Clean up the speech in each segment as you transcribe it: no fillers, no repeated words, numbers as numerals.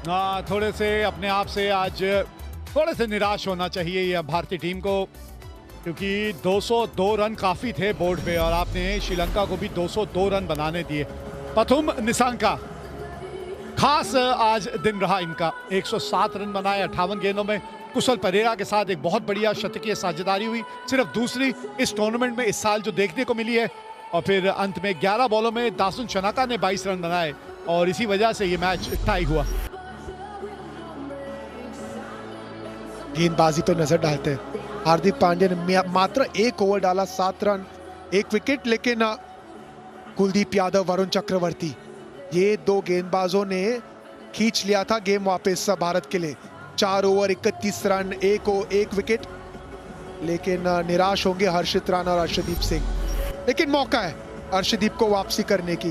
थोड़े से अपने आप से आज थोड़े से निराश होना चाहिए ये भारतीय टीम को, क्योंकि 202 रन काफ़ी थे बोर्ड पे और आपने श्रीलंका को भी 202 रन बनाने दिए। पथुम निसांका खास आज दिन रहा इनका, 107 रन बनाए 58 गेंदों में। कुशल परेरा के साथ एक बहुत बढ़िया शतकीय साझेदारी हुई, सिर्फ दूसरी इस टूर्नामेंट में इस साल जो देखने को मिली है। और फिर अंत में 11 बॉलों में दासुन शनाका ने 22 रन बनाए और इसी वजह से ये मैच टाई हुआ। गेंदबाजी पर नजर डालते हैं। हार्दिक पांड्या ने मात्र 1 ओवर डाला, 7 रन 1 विकेट, लेकिन कुलदीप यादव, वरुण चक्रवर्ती, ये 2 गेंदबाजों ने खींच लिया था गेम वापस भारत के लिए। 4 ओवर 31 रन 1 विकेट, लेकिन निराश होंगे हर्षित राणा और अर्शदीप सिंह। लेकिन मौका है अर्शदीप को वापसी करने की।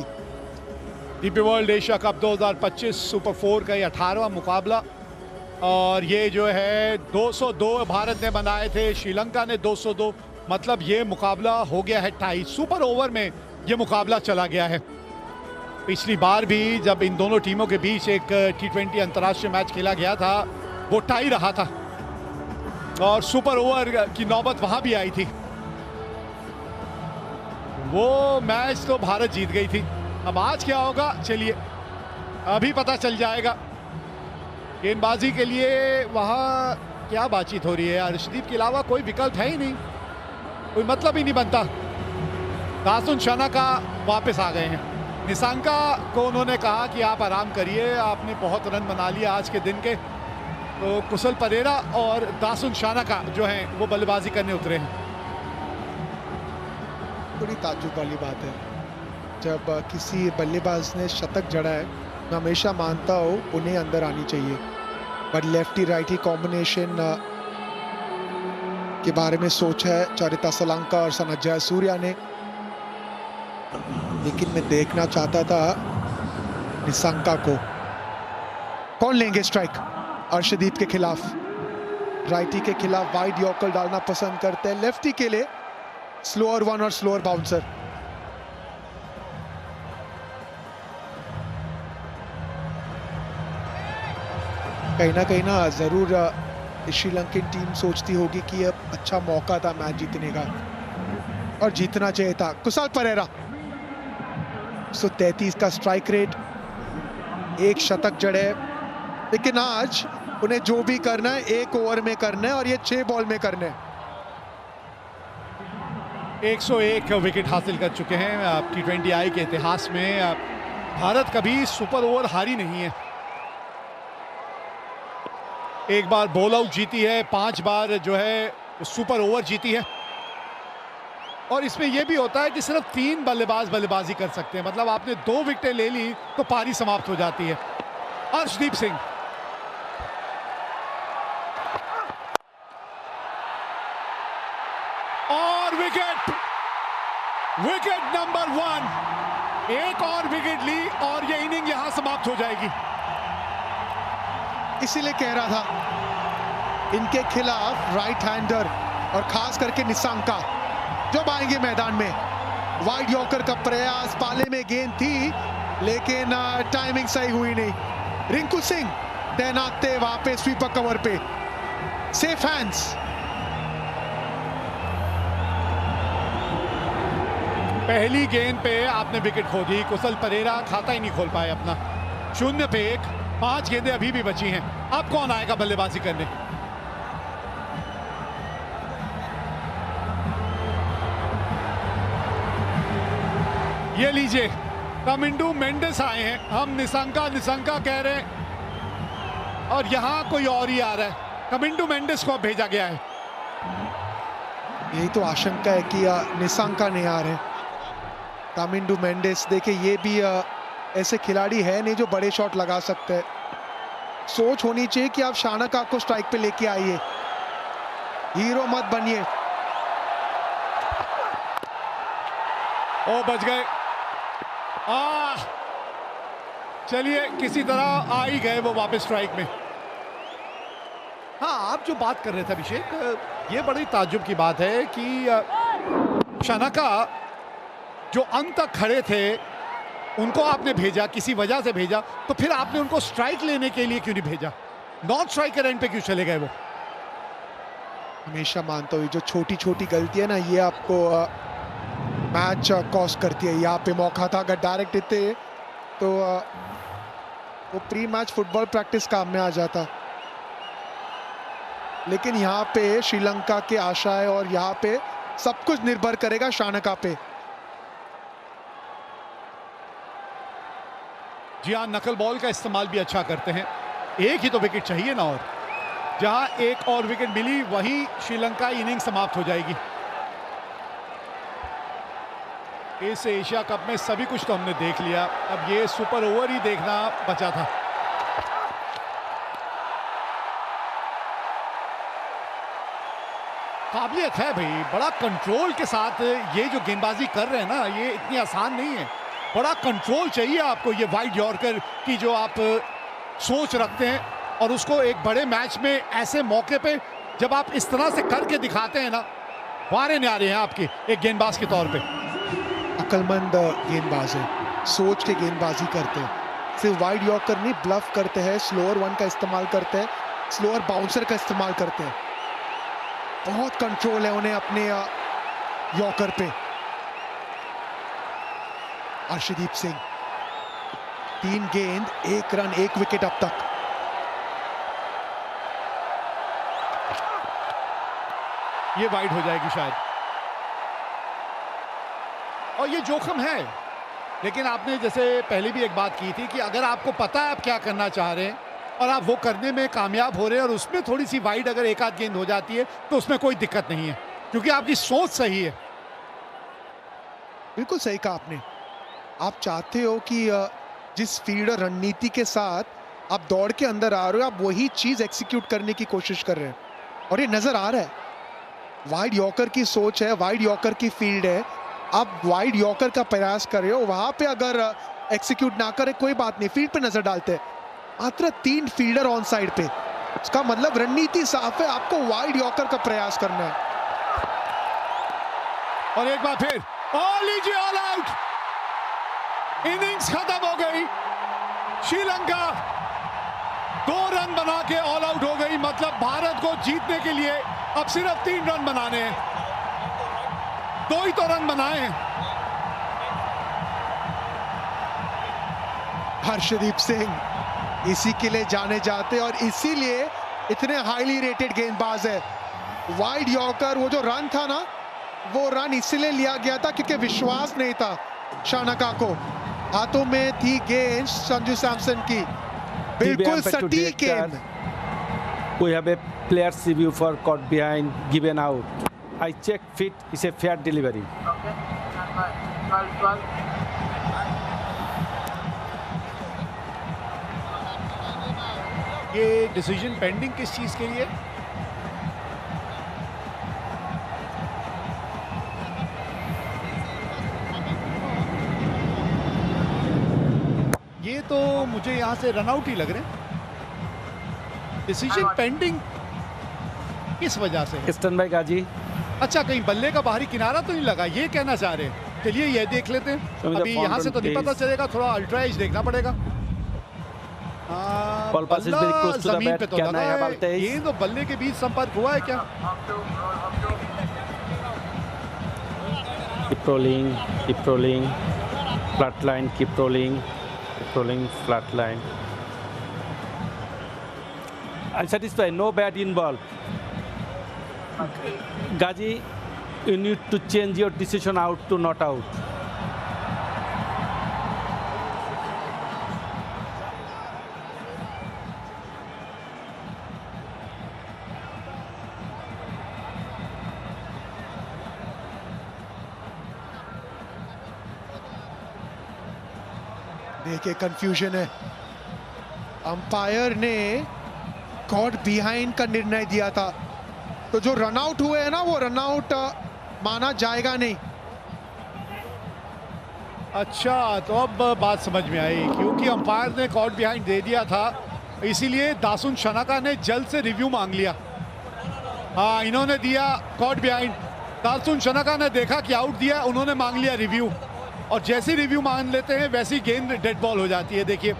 DP world Asia cup 2025 super 4 का ये 18वां मुकाबला और ये जो है 202 भारत ने बनाए थे, श्रीलंका ने 202, मतलब ये मुकाबला हो गया है टाई। सुपर ओवर में ये मुकाबला चला गया है। पिछली बार भी जब इन दोनों टीमों के बीच एक T20 अंतर्राष्ट्रीय मैच खेला गया था वो टाई रहा था और सुपर ओवर की नौबत वहां भी आई थी। वो मैच तो भारत जीत गई थी। अब आज क्या होगा चलिए अभी पता चल जाएगा। गेंदबाजी के लिए वहाँ क्या बातचीत हो रही है, अर्शदीप के अलावा कोई विकल्प है ही नहीं, कोई मतलब ही नहीं बनता। दासुन शनाका वापस आ गए हैं। निसांका को उन्होंने कहा कि आप आराम करिए, आपने बहुत रन बना लिया आज के दिन के। तो कुशल परेरा और दासुन शनाका जो हैं वो बल्लेबाजी करने उतरे हैं। बड़ी ताज्जुब वाली बात है, जब किसी बल्लेबाज ने शतक जड़ा है मैं हमेशा मानता हूँ उन्हें अंदर आनी चाहिए, बट लेफ्टी राइटी कॉम्बिनेशन के बारे में सोचा है चरिता सलांका और सना जयसूर्या ने। लेकिन मैं देखना चाहता था निसांका को। कौन लेंगे स्ट्राइक अर्शदीप के खिलाफ? राइटी के खिलाफ वाइड यॉर्कर डालना पसंद करते हैं, लेफ्टी के लिए स्लोअर वन और स्लोअर बाउंसर। कहीं ना जरूर श्रीलंकन टीम सोचती होगी कि यह अच्छा मौका था मैच जीतने का और जीतना चाहिए था। कुशल परेरा 133 का स्ट्राइक रेट, 1 शतक जड़े, लेकिन आज उन्हें जो भी करना है 1 ओवर में करना है और ये 6 बॉल में करना है। 101 विकेट हासिल कर चुके हैं। T20 आई के इतिहास में भारत कभी सुपर ओवर हारी नहीं है। एक बार बॉल आउट जीती है, 5 बार जो है सुपर ओवर जीती है। और इसमें यह भी होता है कि सिर्फ 3 बल्लेबाज बल्लेबाजी कर सकते हैं, मतलब आपने 2 विकेटें ले ली तो पारी समाप्त हो जाती है। अर्शदीप सिंह और विकेट नंबर 1, एक और विकेट ली और ये इनिंग यहां समाप्त हो जाएगी। इसीलिए कह रहा था इनके खिलाफ राइट हैंडर और खास करके निसांका जब आएंगे मैदान में, वाइड यॉर्कर का प्रयास, पाले में गेंद थी लेकिन टाइमिंग सही हुई नहीं। रिंकू सिंह तैनात थे वहां पे स्वीपर कवर पे, सेफ हैंड्स। पहली गेंद पे आपने विकेट खो दी, कुशल परेरा खाता ही नहीं खोल पाए अपना। 0 पे 1, 5 गेंदें अभी भी बची हैं। अब कौन आएगा बल्लेबाजी करने? ये लीजिए कमिंडू मेंडिस आए हैं। हम निसांका कह रहे हैं और यहां कोई और ही आ रहा है। कमिंडू मेंडिस को भेजा गया है। यही तो आशंका है कि निसांका नहीं आ रहे। कामिंडू मेंडिस देखिए, ये भी ऐसे खिलाड़ी है नहीं जो बड़े शॉट लगा सकते हैं। सोच होनी चाहिए कि आप शनाका को स्ट्राइक पे लेके आइए, हीरो मत बनिए। ओ बच गए। चलिए किसी तरह आ ही गए वो वापस स्ट्राइक में। हाँ, आप जो बात कर रहे थे अभिषेक, ये बड़ी ताज्जुब की बात है कि शनाका जो अंत तक खड़े थे उनको आपने भेजा, किसी वजह से भेजा, तो फिर आपने उनको स्ट्राइक लेने के लिए क्यों नहीं भेजा? नॉन स्ट्राइकर एंड पे क्यों चले गए वो? हमेशा मानता हूँ जो छोटी छोटी गलती है ना, ये आपको मैच कॉस्ट करती है। यहाँ पे मौका था, अगर डायरेक्ट देते तो वो प्री मैच फुटबॉल प्रैक्टिस काम में आ जाता। लेकिन यहाँ पे श्रीलंका के आशा है और यहाँ पे सब कुछ निर्भर करेगा शानका पे। जी हाँ, नकल बॉल का इस्तेमाल भी अच्छा करते हैं। एक ही तो विकेट चाहिए ना, और जहां एक और विकेट मिली वहीं श्रीलंका इनिंग समाप्त हो जाएगी। इस एशिया कप में सभी कुछ तो हमने देख लिया, अब ये सुपर ओवर ही देखना बचा था। काबिलियत है भाई, बड़ा कंट्रोल के साथ ये जो गेंदबाजी कर रहे हैं ना, ये इतनी आसान नहीं है। बड़ा कंट्रोल चाहिए आपको, ये वाइड यॉर्कर की जो आप सोच रखते हैं, और उसको एक बड़े मैच में ऐसे मौके पे जब आप इस तरह से करके दिखाते हैं ना, वारे न्यारे हैं आपके एक गेंदबाज के तौर पे। अक्लमंद गेंदबाज है, सोच के गेंदबाजी करते हैं, सिर्फ वाइड यॉर्कर नहीं ब्लफ करते हैं, स्लोअर वन का इस्तेमाल करते हैं, स्लोअर बाउंसर का इस्तेमाल करते हैं। बहुत कंट्रोल है उन्हें अपने यॉर्कर पे। अर्शदीप सिंह 3 गेंद 1 रन 1 विकेट अब तक। ये वाइड हो जाएगी शायद, और ये जोखिम है। लेकिन आपने जैसे पहले भी एक बात की थी कि अगर आपको पता है आप क्या करना चाह रहे हैं और आप वो करने में कामयाब हो रहे हैं, और उसमें थोड़ी सी वाइड अगर एक आध गेंद हो जाती है तो उसमें कोई दिक्कत नहीं है, क्योंकि आपकी सोच सही है। बिल्कुल सही कहा आपने। आप चाहते हो कि जिस फील्ड और रणनीति के साथ आप दौड़ के अंदर आ रहे हो, आप वही चीज एग्जीक्यूट करने की कोशिश कर रहे हैं, और ये नजर आ रहा है। वाइड यॉर्कर की सोच है, वाइड यॉर्कर की फील्ड है, आप वाइड यॉर्कर का प्रयास कर रहे हो। वहां पे अगर एक्सिक्यूट ना करे कोई बात नहीं, फील्ड पे नजर डालते हैं। मात्र 3 फील्डर ऑन साइड पे, इसका मतलब रणनीति साफ है, आपको वाइड यॉर्कर का प्रयास करना है। और एक बार फिर लीजिए ऑल आउट, इनिंग्स खत्म हो गई। श्रीलंका 2 रन बना के ऑल आउट हो गई, मतलब भारत को जीतने के लिए अब सिर्फ 3 रन बनाने हैं। 2 ही तो रन बनाए हैं। हर्षदीप सिंह इसी के लिए जाने जाते और इसीलिए इतने हाईली रेटेड गेंदबाज है। वाइड यॉर्कर, वो जो रन था ना, वो रन इसलिए लिया गया था क्योंकि विश्वास नहीं था शानका को। हाथों में थी गेंद संजू सैमसन की, बिल्कुल सटीक गेंद। We have a player's review for caught behind, given out. I check fit, it's a fair delivery. Okay, stand by. 12. ये डिसीजन पेंडिंग किस चीज के लिए? ये तो मुझे यहां से रन आउट ही लग रहे हैं। डिसीजन पेंडिंग किस वजह से? Stand by Gaji. अच्छा, कहीं बल्ले का बाहरी किनारा तो नहीं लगा, ये कहना चाह रहे हैं। चलिए ये देख लेते हैं। अभी यहाँ से तो नहीं पता चलेगा, थोड़ा अल्ट्रा एज देखना पड़ेगा। Ball pass is very close to the जमीन bat. पे तो क्या लगा नया है। बॉल तेज? ये तो बल्ले के बीच संपर्क हुआ है क्या? Keep rolling. Flat line, keep rolling, flat line. I'm satisfied, no bat involved. Gaji, you need to change your decision out to not out. देखिए कंफ्यूजन है। अंपायर ने कॉट बिहाइंड का निर्णय दिया था, तो जो रन आउट हुए हैं ना, वो रन आउट माना जाएगा नहीं। अच्छा, तो अब बात समझ में आई, क्योंकि अंपायर ने कॉट बिहाइंड दे दिया था, इसीलिए दासुन शनाका ने जल्द से रिव्यू मांग लिया। हाँ, इन्होंने दिया कॉट बिहाइंड, दासुन शनाका ने देखा कि आउट दिया, उन्होंने मांग लिया रिव्यू। और जैसे रिव्यू मान लेते हैं वैसी गेंद डेड बॉल हो जाती है। देखिए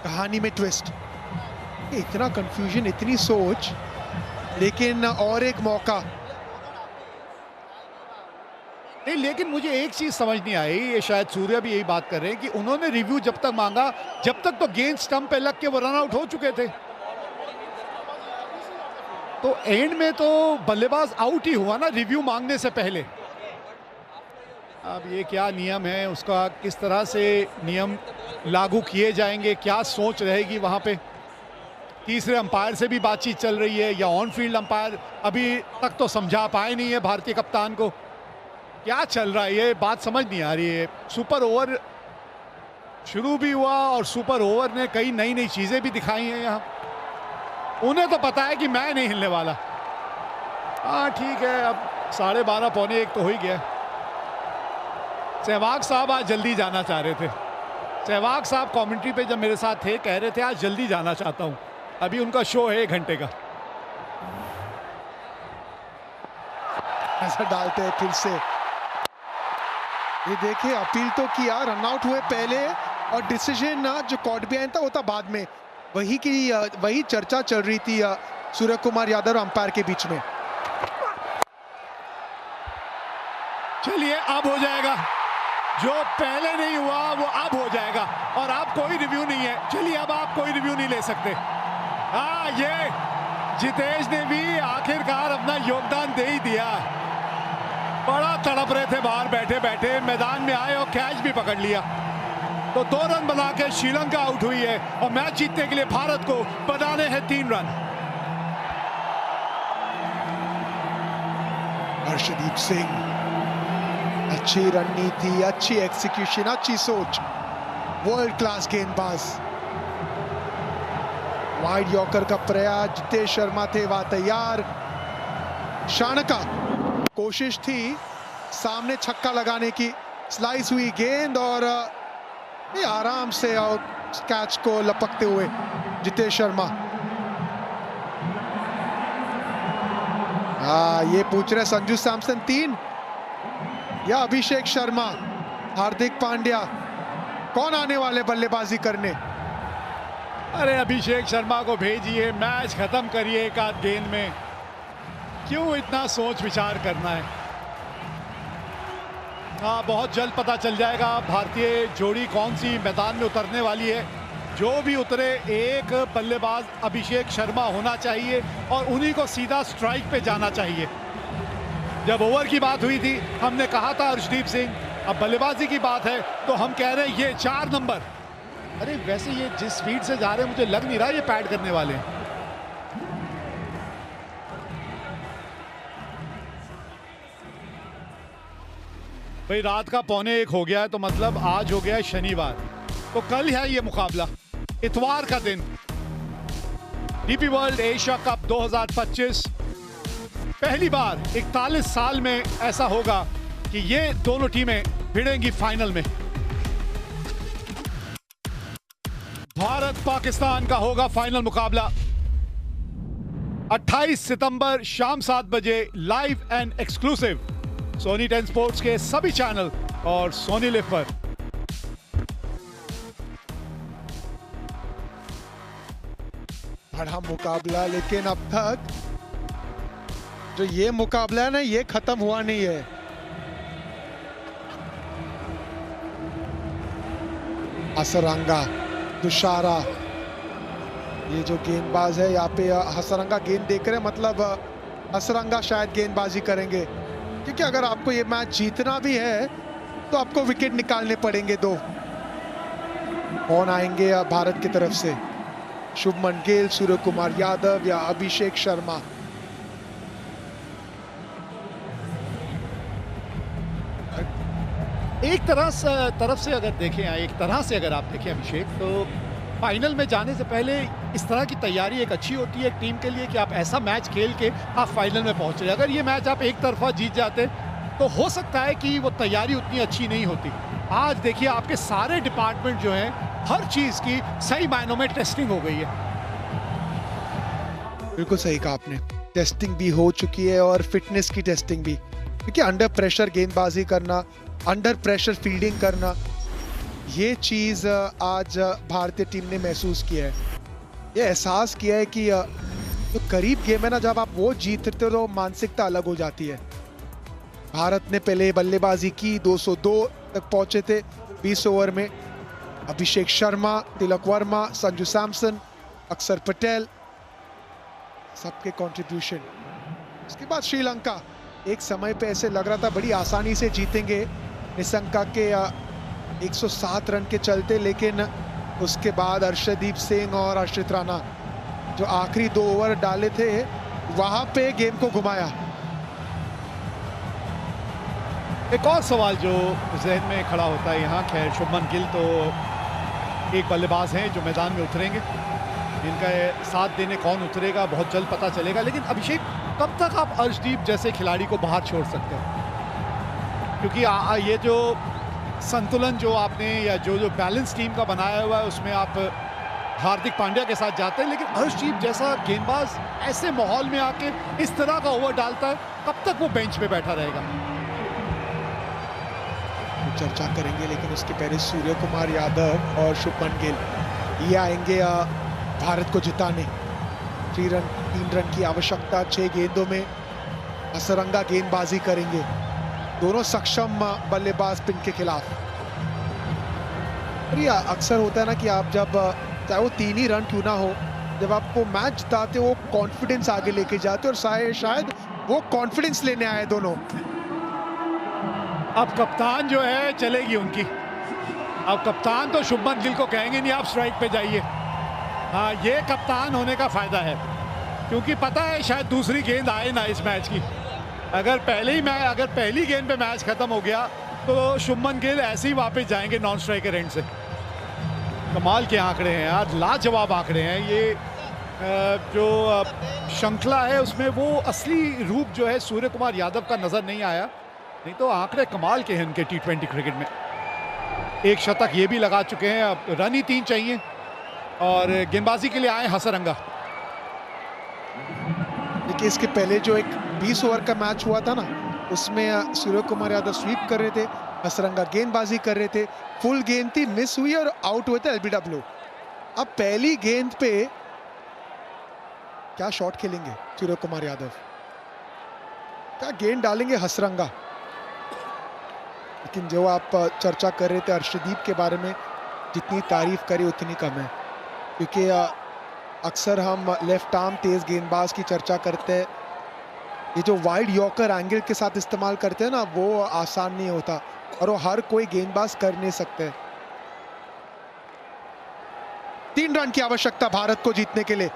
कहानी में ट्विस्ट, इतना कंफ्यूजन, इतनी सोच, लेकिन और एक मौका। नहीं, लेकिन मुझे एक चीज समझ नहीं आई, ये शायद सूर्या भी यही बात कर रहे हैं कि उन्होंने रिव्यू जब तक मांगा, जब तक तो गेंद स्टंप पे लग के वो रन आउट हो चुके थे। तो एंड में तो बल्लेबाज आउट ही हुआ ना रिव्यू मांगने से पहले। अब ये क्या नियम है, उसका किस तरह से नियम लागू किए जाएंगे, क्या सोच रहेगी वहां पे। तीसरे अंपायर से भी बातचीत चल रही है, या ऑन फील्ड अंपायर अभी तक तो समझा पाए नहीं है भारतीय कप्तान को। क्या चल रहा है, ये बात समझ नहीं आ रही है। सुपर ओवर शुरू भी हुआ और सुपर ओवर ने कई नई नई चीजें भी दिखाई हैं यहाँ। उन्हें तो पता है कि मैं नहीं हिलने वाला। हाँ ठीक है, अब 12:30 पौने 1 तो हो ही गया। सहवाग साहब आज जल्दी जाना चाह रहे थे। सहवाग साहब कमेंट्री पे जब मेरे साथ थे कह रहे थे आज जल्दी जाना चाहता हूं, अभी उनका शो है 1 घंटे का। ऐसा डालते हैं फिर से, ये देखिए अपील तो किया, रन आउट हुए पहले और डिसीजन ना जो कॉट बिहाइंड था वो था बाद में। वही चर्चा चल रही थी सूर्य कुमार यादव और अंपायर के बीच में। चलिए अब हो जाएगा, जो पहले नहीं हुआ वो अब हो जाएगा। और अब कोई रिव्यू नहीं है, चलिए अब आप कोई रिव्यू नहीं ले सकते। हाँ, ये जितेश ने भी आखिरकार अपना योगदान दे ही दिया। बड़ा तड़प रहे थे बाहर बैठे बैठे, मैदान में आए और कैच भी पकड़ लिया। तो 2 रन बना के श्रीलंका आउट हुई है और मैच जीतने के लिए भारत को बनाने हैं 3 रन। हर्षदीप सिंह, अच्छी रणनीति, अच्छी एक्सिक्यूशन, अच्छी सोच, वर्ल्ड क्लास गेंदबाज। वाइड यॉर्कर का प्रयास, जितेश शर्मा थे वहां तैयार। शानका कोशिश थी सामने छक्का लगाने की, स्लाइस हुई गेंद और ये आराम से कैच को लपकते हुए जितेश शर्मा। ये पूछ रहे संजू सैमसन 3 या अभिषेक शर्मा, हार्दिक पांड्या, कौन आने वाले बल्लेबाजी करने? अरे अभिषेक शर्मा को भेजिए, मैच खत्म करिए एक आध गेंद में, क्यों इतना सोच विचार करना है। हाँ, बहुत जल्द पता चल जाएगा भारतीय जोड़ी कौन सी मैदान में उतरने वाली है। जो भी उतरे, एक बल्लेबाज अभिषेक शर्मा होना चाहिए और उन्हीं को सीधा स्ट्राइक पे जाना चाहिए। जब ओवर की बात हुई थी हमने कहा था हर्षदीप सिंह, अब बल्लेबाजी की बात है तो हम कह रहे हैं ये 4 नंबर। अरे वैसे ये जिस स्पीड से जा रहे हैं मुझे लग नहीं रहा ये पैड करने वाले हैं। भाई रात का 1:45 हो गया है, तो मतलब आज हो गया है शनिवार, तो कल है ये मुकाबला, इतवार का दिन। डीपी वर्ल्ड एशिया कप 2025, पहली बार 41 साल में ऐसा होगा कि ये दोनों टीमें भिड़ेंगी फाइनल में। भारत पाकिस्तान का होगा फाइनल मुकाबला 28 सितंबर शाम 7 बजे live and exclusive Sony 10 sports के सभी चैनल और सोनी लिव पर। बड़ा मुकाबला, लेकिन अब तक जो ये मुकाबला है ना, ये खत्म हुआ नहीं है। हसरंगा, तुषारा, ये जो गेंदबाज है यहाँ पे हसरंगा गेंद देख रहे हैं, मतलब हसरंगा शायद गेंदबाजी करेंगे, क्योंकि अगर आपको ये मैच जीतना भी है तो आपको विकेट निकालने पड़ेंगे 2। कौन आएंगे भारत की तरफ से? शुभमन गिल, सूर्य कुमार यादव या अभिषेक शर्मा? एक तरफ से अगर देखें, एक तरह से अगर आप देखें अभिषेक, तो फाइनल में जाने से पहले इस तरह की तैयारी एक अच्छी होती है एक टीम के लिए कि आप ऐसा मैच खेल के आप फाइनल में पहुंच रहे। अगर ये मैच आप एक तरफा जीत जाते तो हो सकता है कि वो तैयारी उतनी अच्छी नहीं होती। आज देखिए आपके सारे डिपार्टमेंट जो हैं, हर चीज की सही मायनों में टेस्टिंग हो गई है। बिल्कुल सही कहा आपने, टेस्टिंग भी हो चुकी है और फिटनेस की टेस्टिंग भी। क्योंकि अंडर प्रेशर गेंदबाजी करना, अंडर प्रेशर फील्डिंग करना, ये चीज आज भारतीय टीम ने महसूस किया है। ये एहसास किया है कि जो करीब गेम है ना, जब आप वो जीतते हो तो मानसिकता अलग हो जाती है। भारत ने पहले बल्लेबाजी की, 202 तक पहुंचे थे 20 ओवर में। अभिषेक शर्मा, तिलक वर्मा, संजू सैमसन, अक्षर पटेल, सबके कंट्रीब्यूशन। उसके बाद श्रीलंका, एक समय पे ऐसे लग रहा था बड़ी आसानी से जीतेंगे निशंका के 107 रन के चलते, लेकिन उसके बाद अर्शदीप सिंह और आश्रित राणा जो आखिरी 2 ओवर डाले थे वहां पे गेम को घुमाया। एक और सवाल जो जहन में खड़ा होता है यहाँ, खैर शुभमन गिल तो एक बल्लेबाज हैं जो मैदान में उतरेंगे, इनका साथ देने कौन उतरेगा बहुत जल्द पता चलेगा। लेकिन अभिषेक, कब तक आप अर्शदीप जैसे खिलाड़ी को बाहर छोड़ सकते हैं? क्योंकि ये जो संतुलन जो आपने या जो बैलेंस टीम का बनाया हुआ है उसमें आप हार्दिक पांड्या के साथ जाते हैं, लेकिन अर्शदीप जैसा गेंदबाज ऐसे माहौल में आके इस तरह का ओवर डालता है, कब तक वो बेंच पे बैठा रहेगा? चर्चा करेंगे, लेकिन उसके पहले सूर्य कुमार यादव और शुभमन गिल ये आएंगे भारत को जिताने। 3 रन की आवश्यकता 6 गेंदों में, हसरंगा गेंदबाजी करेंगे दोनों सक्षम बल्लेबाज पिन के खिलाफ। और ये अक्सर होता है ना कि आप जब चाहे वो 3 ही रन क्यों ना हो, जब आपको मैच जिताते हो कॉन्फिडेंस आगे लेके जाते और शायद वो कॉन्फिडेंस लेने आए दोनों। अब कप्तान जो है चलेगी उनकी, अब कप्तान तो शुभमन गिल को कहेंगे नहीं आप स्ट्राइक पे जाइए। हाँ, ये कप्तान होने का फायदा है, क्योंकि पता है शायद दूसरी गेंद आए ना इस मैच की। अगर पहली गेंद पे मैच खत्म हो गया तो शुभमन गिल ऐसे ही वापस जाएंगे नॉन स्ट्राइकर एंड से। कमाल के आंकड़े हैं यार, लाजवाब आंकड़े हैं ये। जो श्रृंखला है उसमें वो असली रूप जो है सूर्य कुमार यादव का नजर नहीं आया, नहीं तो आंकड़े कमाल के हैं उनके T20 क्रिकेट में। एक शतक ये भी लगा चुके हैं, अब रन ही 3 चाहिए और गेंदबाजी के लिए आए हसरंगा। देखिए, इसके पहले जो एक 20 ओवर का मैच हुआ था ना, उसमें सूर्य कुमार यादव स्वीप कर रहे थे, हसरंगा गेंदबाजी कर रहे थे, फुल गेंद थी, मिस हुई और आउट हुए थे LBW। अब पहली गेंद पे क्या शॉट खेलेंगे सूर्य कुमार यादव, क्या गेंद डालेंगे हसरंगा। लेकिन जो आप चर्चा कर रहे थे अर्शदीप के बारे में, जितनी तारीफ करी उतनी कम है, क्योंकि अक्सर हम लेफ्ट आर्म तेज गेंदबाज की चर्चा करते हैं, ये जो वाइड यॉर्कर एंगल के साथ इस्तेमाल करते हैं ना, वो आसान नहीं होता और वो हर कोई गेंदबाज कर नहीं सकते। 3 रन की आवश्यकता भारत को जीतने के लिए।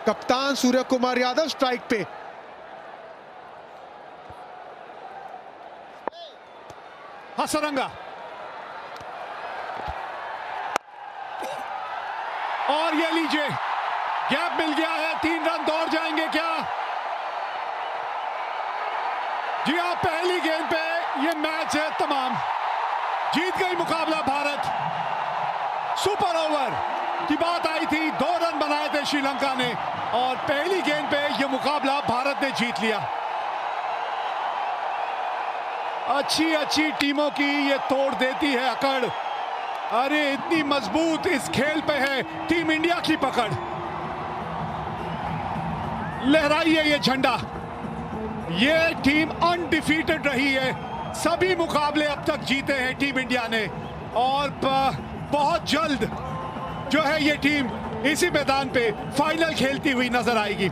कप्तान सूर्य कुमार यादव स्ट्राइक पे। हसरंगा और ये लीजिए, गैप मिल गया है, 3 रन दौड़ जाएंगे क्या? जी हाँ, पहली गेंद पे ये मैच है तमाम, जीत गई मुकाबला भारत। सुपर ओवर की बात आई थी, 2 रन बनाए थे श्रीलंका ने और पहली गेंद पे ये मुकाबला भारत ने जीत लिया। अच्छी टीमों की ये तोड़ देती है अकड़। अरे इतनी मजबूत इस खेल पे है टीम इंडिया की पकड़। लहराइए ये झंडा, ये टीम अनडिफीटेड रही है, सभी मुकाबले अब तक जीते हैं टीम इंडिया ने और बहुत जल्द जो है ये टीम इसी मैदान पे फाइनल खेलती हुई नजर आएगी।